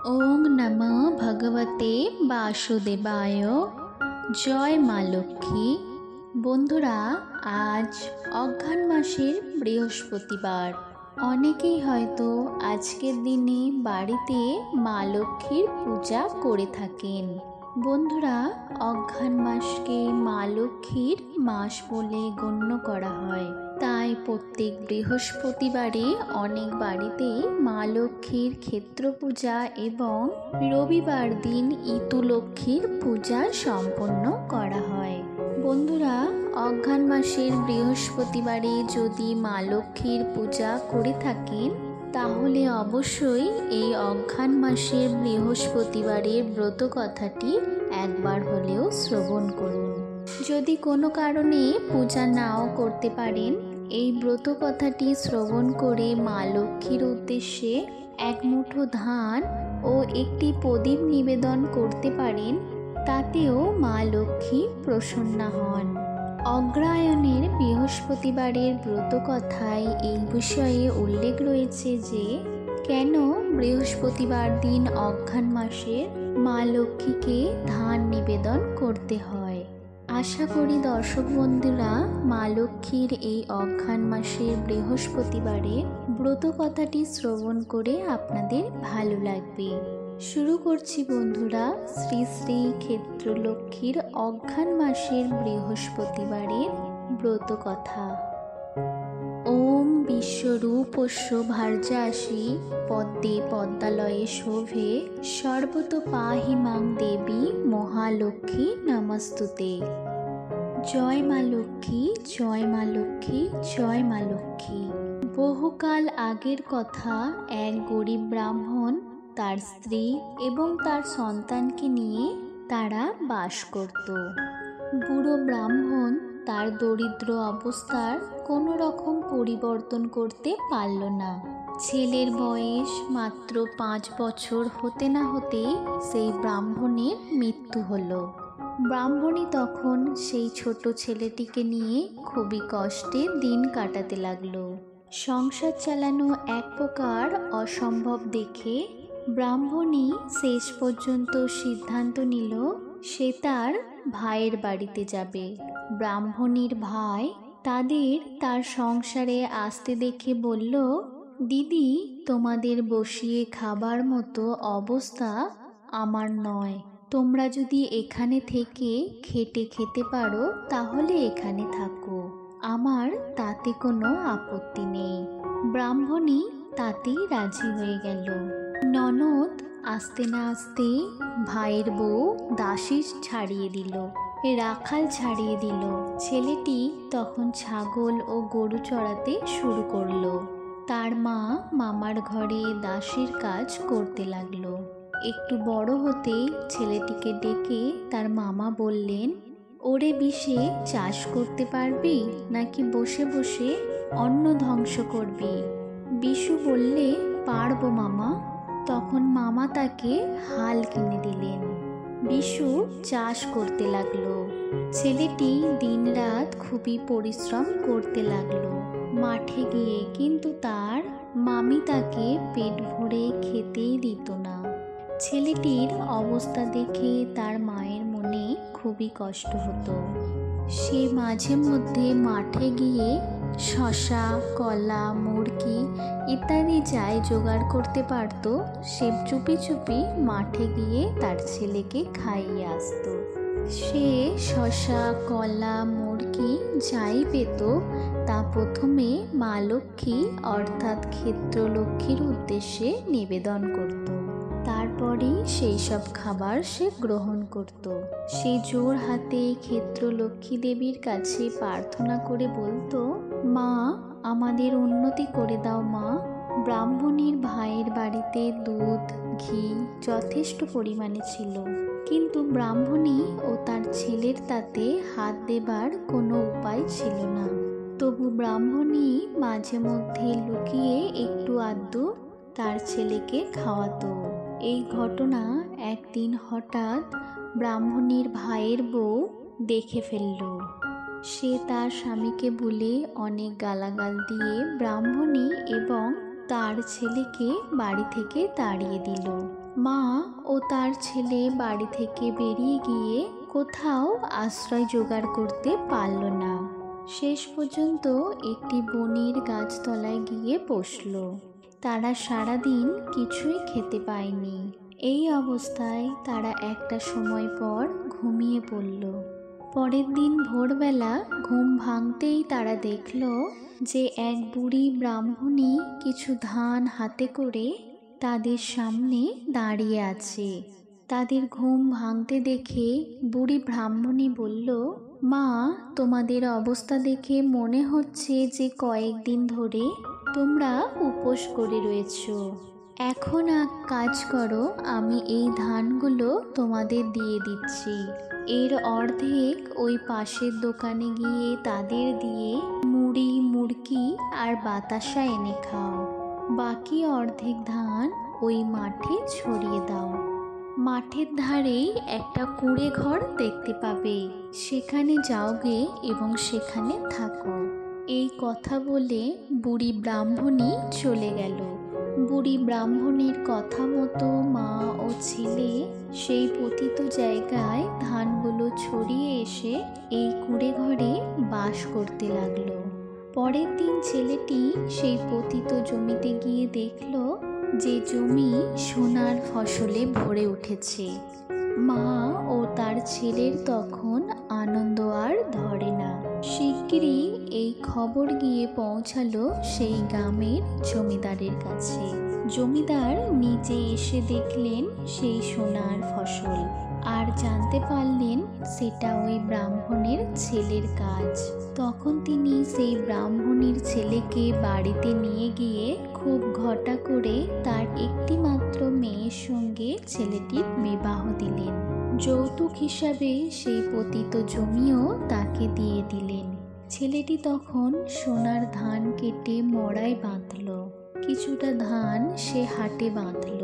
ওং নমঃ ভগবতে বাসুদেবায়। জয় মা লক্ষ্মী। বন্ধুরা, আজ অঘ্রাণ মাসের বৃহস্পতিবার। অনেকেই হয়তো আজকের দিনে বাড়িতে মা লক্ষ্মীর পূজা করে থাকেন। বন্ধুরা, অঘ্রাণ মাসকে মা লক্ষ্মীর মাস বলে গণ্য করা হয়। তাই প্রত্যেক বৃহস্পতিবারে অনেক বাড়িতেই মা লক্ষ্মীর ক্ষেত্র পূজা এবং রবিবার দিন ইতু লক্ষ্মীর পূজা সম্পন্ন করা হয়। বন্ধুরা, অঘ্রাণ মাসের বৃহস্পতিবারে যদি মা লক্ষ্মীর পূজা করে থাকেন তাহলে অবশ্যই এই অঘ্রাণ মাসের বৃহস্পতিবারের ব্রত কথাটি একবার হলেও শ্রবণ করুন। যদি কোনো কারণে পূজা নাও করতে পারেন, এই ব্রত কথাটি শ্রবণ করে মা লক্ষ্মীর উদ্দেশ্যে এক মুঠো ধান ও একটি প্রদীপ নিবেদন করতে পারেন। তাতেও মা লক্ষ্মী প্রসন্না হন। অগ্রহায়ণের বৃহস্পতিবারের ব্রত কথায় এই বিষয়ে উল্লেখ রয়েছে যে কেন বৃহস্পতিবার দিন অঘ্রাণ মাসে মা লক্ষ্মীকে ধান নিবেদন করতে হয়। আশা করি দর্শক বন্ধুরা, মা লক্ষ্মীর এই অঘ্রাণ মাসের বৃহস্পতিবারে ব্রত কথাটি শ্রবণ করে আপনাদের ভালো লাগবে। শুরু করছি বন্ধুরা শ্রী শ্রী ক্ষেত্রলক্ষ্মীর অঘ্রাণ মাসের বৃহস্পতিবারের ব্রত কথা। ওম বিশ্বরূপস্য ভার্যাসি পদ্মে পদ্মালয়ে শোভে সর্বত পাহি মাং দেবী মহালক্ষ্মী নমস্তুতে। জয় মা লক্ষ্মী, জয় মা লক্ষ্মী, জয় মা লক্ষ্মী। বহুকাল আগের কথা, এক গরিব ব্রাহ্মণ তার স্ত্রী এবং তার সন্তানকে নিয়ে তারা বাস করত। বুড়ো ব্রাহ্মণ তার দরিদ্র অবস্থার কোনো রকম পরিবর্তন করতে পারল না। ছেলের বয়স মাত্র 5 বছর হতে না হতেই সেই ব্রাহ্মণের মৃত্যু হলো। ব্রাহ্মণী তখন সেই ছোট ছেলেটিকে নিয়ে খুবই কষ্টে দিন কাটাতে লাগলো। সংসার চালানো এক প্রকার অসম্ভব দেখে ব্রাহ্মণী শেষ পর্যন্ত সিদ্ধান্ত নিল সে তার ভাইয়ের বাড়িতে যাবে। ব্রাহ্মণীর ভাই তার সংসারে আসতে দেখে বলল, দিদি, তোমাদের বসিয়ে খাবার মতো অবস্থা আমার নয়। তোমরা যদি এখানে থেকে খেটে খেতে পারো তাহলে এখানে থাকো, আমার তাতে কোনো আপত্তি নেই। ব্রাহ্মণী তাতেই রাজি হয়ে গেল। ননদ আসতে না আসতে ভাইয়ের বউ দাসী ছাড়িয়ে দিল, রাখাল ছাড়িয়ে দিল। ছেলেটি তখন ছাগল ও গরু চড়াতে শুরু করলো। তার মা মামার ঘরে দাসীর কাজ করতে লাগলো। একটু বড় হতেই ছেলেটিকে ডেকে তার মামা বললেন, ওরে বিশে চাষ করতে পারবি নাকি বসে বসে অন্ন ধ্বংস করবি? বিশু বললে, পারবো মামা। তখন মামা তাকে হাল কিনে দিলেন। বিশু চাষ করতে লাগলো। ছেলেটি দিনরাত খুবই পরিশ্রম করতে লাগলো মাঠে গিয়ে, কিন্তু তার মামি তাকে পেট ভরে খেতেই দিত না। ছেলেটির অবস্থা দেখে তার মায়ের মনে খুবই কষ্ট হতো। সে মাঝে মধ্যে মাঠে গিয়ে শশা, কলা, মুরগি ইত্যাদি যাই জোগাড় করতে পারত সে চুপি চুপি মাঠে গিয়ে তার ছেলেকে খাইয়ে আসতো। সে শশা, কলা, মুরগি যাই পেত তা প্রথমে মা লক্ষ্মী অর্থাৎ ক্ষেত্রলক্ষ্মীর উদ্দেশ্যে নিবেদন করত। তারপরেই সেই সব খাবার সে গ্রহণ করত। সে জোর হাতে ক্ষেত্রলক্ষ্মী দেবীর কাছে প্রার্থনা করে বলতো, মা, আমাদের উন্নতি করে দাও মা। ব্রাহ্মণীর ভাইয়ের বাড়িতে দুধ, ঘি যথেষ্ট পরিমাণে ছিল, কিন্তু ব্রাহ্মণী ও তার ছেলের তাতে হাত দেবার কোনো উপায় ছিল না। তবু ব্রাহ্মণী মাঝে মধ্যে লুকিয়ে একটু আধটু তার ছেলেকে খাওয়াতো। এই ঘটনা একদিন হঠাৎ ব্রাহ্মণীর ভাইয়ের বউ দেখে ফেলল। সে তার স্বামীকে বলে অনেক গালাগাল দিয়ে ব্রাহ্মণী এবং তার ছেলেকে বাড়ি থেকে তাড়িয়ে দিল। মা ও তার ছেলে বাড়ি থেকে বেরিয়ে গিয়ে কোথাও আশ্রয় জোগাড় করতে পারল না। শেষ পর্যন্ত একটি বনের গাছতলায় গিয়ে বসল। তারা সারাদিন কিছুই খেতে পায়নি। এই অবস্থায় তারা একটা সময় পর ঘুমিয়ে পড়ল। পরের দিন ভোরবেলা ঘুম ভাঙতেই তারা দেখল যে এক বুড়ি ব্রাহ্মণী কিছু ধান হাতে করে তাদের সামনে দাঁড়িয়ে আছে। তাদের ঘুম ভাঙতে দেখে বুড়ি ব্রাহ্মণী বলল, মা, তোমাদের অবস্থা দেখে মনে হচ্ছে যে কয়েকদিন ধরে তোমরা উপোস করে রয়েছো। এখন এক কাজ করো, আমি এই ধানগুলো তোমাদের দিয়ে দিচ্ছি। এর অর্ধেক ওই পাশের দোকানে গিয়ে তাদের দিয়ে মুড়ি, মুড়কি আর বাতাসা এনে খাও। বাকি অর্ধেক ধান ওই মাঠে ছড়িয়ে দাও। মাঠের ধারেই একটা কুঁড়ে ঘর দেখতে পাবে, সেখানে যাওগে এবং সেখানে থাকো। এই কথা বলে বুড়ি ব্রাহ্মণী চলে গেল। বুড়ি ব্রাহ্মণীর কথা মতো মা ও ছেলে সেই পতিত জায়গায় ধানগুলো ছড়িয়ে এসে এই কুঁড়ে ঘরে বাস করতে লাগলো। পরের দিন ছেলেটি সেই পতিত জমিতে গিয়ে দেখল যে জমি সোনার ফসলে ভরে উঠেছে। মা ও তার ছেলের তখন আনন্দ আর ধরে না। শিগগিরই এই খবর গিয়ে পৌঁছালো সেই গ্রামের জমিদারের কাছে। জমিদার নিজে এসে দেখলেন সেই সোনার ফসল আর জানতে পারলেন সেটা ওই ব্রাহ্মণের ছেলের কাজ। তখন তিনি সেই ব্রাহ্মণের ছেলেকে বাড়িতে নিয়ে গিয়ে খুব ঘটা করে তার একটি মাত্র মেয়ের সঙ্গে ছেলেটির বিবাহ দিলেন। যৌতুক হিসাবে সেই পতিত জমিও তাকে দিয়ে দিলেন। ছেলেটি তখন সোনার ধান কেটে মড়ায় বাঁধল। কিছুটা ধান সে হাটে বাঁধল,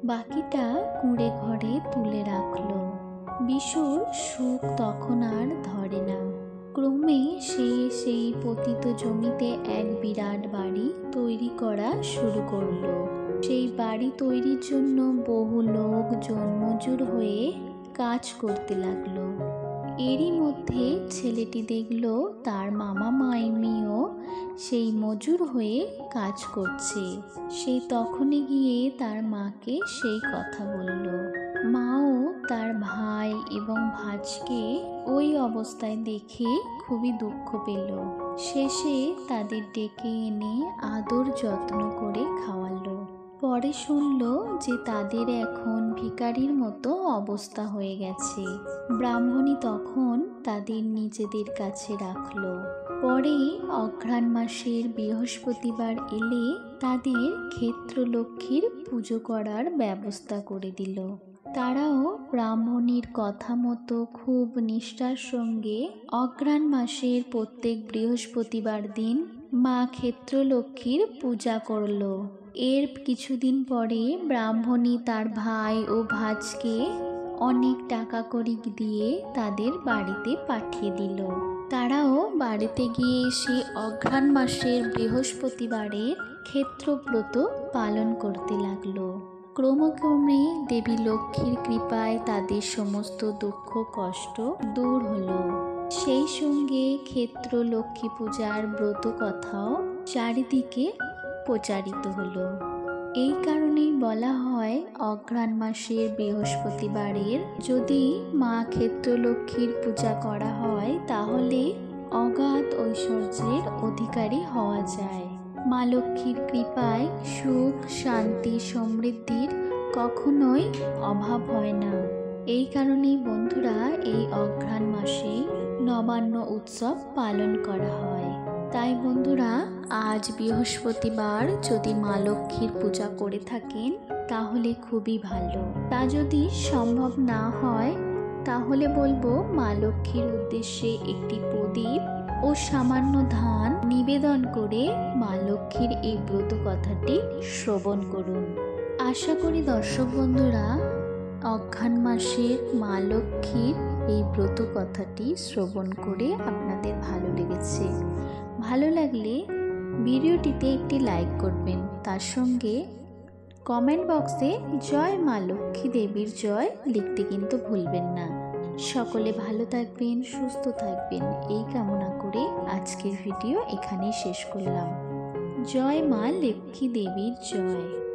বাকিটা কুঁড়ে ঘরে তুলে রাখল। বিশুর সুখ তখন আর ধরে না। ক্রমে সে সেই পতিত জমিতে এক বিরাট বাড়ি তৈরি করা শুরু করলো। সেই বাড়ি তৈরির জন্য বহু লোক জন্মজুর হয়ে কাজ করতে লাগলো। এরই মধ্যে ছেলেটি দেখল তার মামা মাইমিও সেই মজুর হয়ে কাজ করছে। সে তখনই গিয়ে তার মাকে সেই কথা বলল। মাও তার ভাই এবং ভাজকে ওই অবস্থায় দেখে খুবই দুঃখ পেল। শেষে তাদের ডেকে এনে আদর যত্ন করে খাওয়ালো। পরে শুনল যে তাদের এখন ভিখারির মতো অবস্থা হয়ে গেছে। ব্রাহ্মণী তখন তাদের নিজেদের কাছে রাখল। পরে অঘ্রাণ মাসের বৃহস্পতিবার এলে তাদের ক্ষেত্রলক্ষ্মীর পুজো করার ব্যবস্থা করে দিল। তারাও ব্রাহ্মণীর কথা মতো খুব নিষ্ঠার সঙ্গে অঘ্রাণ মাসের প্রত্যেক বৃহস্পতিবার দিন মা ক্ষেত্রলক্ষ্মীর পূজা করল। এর কিছুদিন পরে ব্রাহ্মণী তার ভাই ও ভাজকে অনেক টাকা কড়ি দিয়ে তাদের বাড়িতে পাঠিয়ে দিল। তারাও বাড়িতে গিয়ে সে অঘ্রাণ মাসের বৃহস্পতিবারের ক্ষেত্রব্রত পালন করতে লাগলো। ক্রমক্রমে দেবী লক্ষ্মীর কৃপায় তাদের সমস্ত দুঃখ কষ্ট দূর হলো। সেই সঙ্গে ক্ষেত্র লক্ষ্মী পূজার ব্রত কথাও চারিদিকে প্রচারিত হলো। এই কারণেই বলা হয় অঘ্রাণ মাসের বৃহস্পতিবারের যদি মা ক্ষেত্রলক্ষ্মীর পূজা করা হয় তাহলে অগাধ ঐশ্বর্যের অধিকারী হওয়া যায়। মা লক্ষ্মীর কৃপায় সুখ, শান্তি, সমৃদ্ধির কখনোই অভাব হয় না। এই কারণেই বন্ধুরা এই অঘ্রাণ মাসে নবান্ন উৎসব পালন করা হয়। তাই বন্ধুরা, আজ বৃহস্পতিবার যদি মা লক্ষ্মীর পূজা করে থাকেন তাহলে খুবই ভালো। তা যদি সম্ভব না হয় তাহলে বলবো মা লক্ষ্মীর উদ্দেশ্যে একটি প্রদীপ ও সামান্য ধান নিবেদন করে মা লক্ষ্মীর এই ব্রত কথাটি শ্রবণ করুন। আশা করি দর্শক বন্ধুরা অঘ্রাণ মাসের মা লক্ষ্মীর এই ব্রত কথাটি শ্রবণ করে আপনাদের ভালো লেগেছে। ভালো লাগলে ভিডিওটিতে একটি লাইক করবেন, তার সঙ্গে কমেন্ট বক্সে জয় মা লক্ষ্মী দেবীর জয় লিখতে কিন্তু ভুলবেন না। সকলে ভালো থাকবেন, সুস্থ থাকবেন এই কামনা করে আজকের ভিডিও এখানেই শেষ করলাম। জয় মা লক্ষ্মী দেবীর জয়।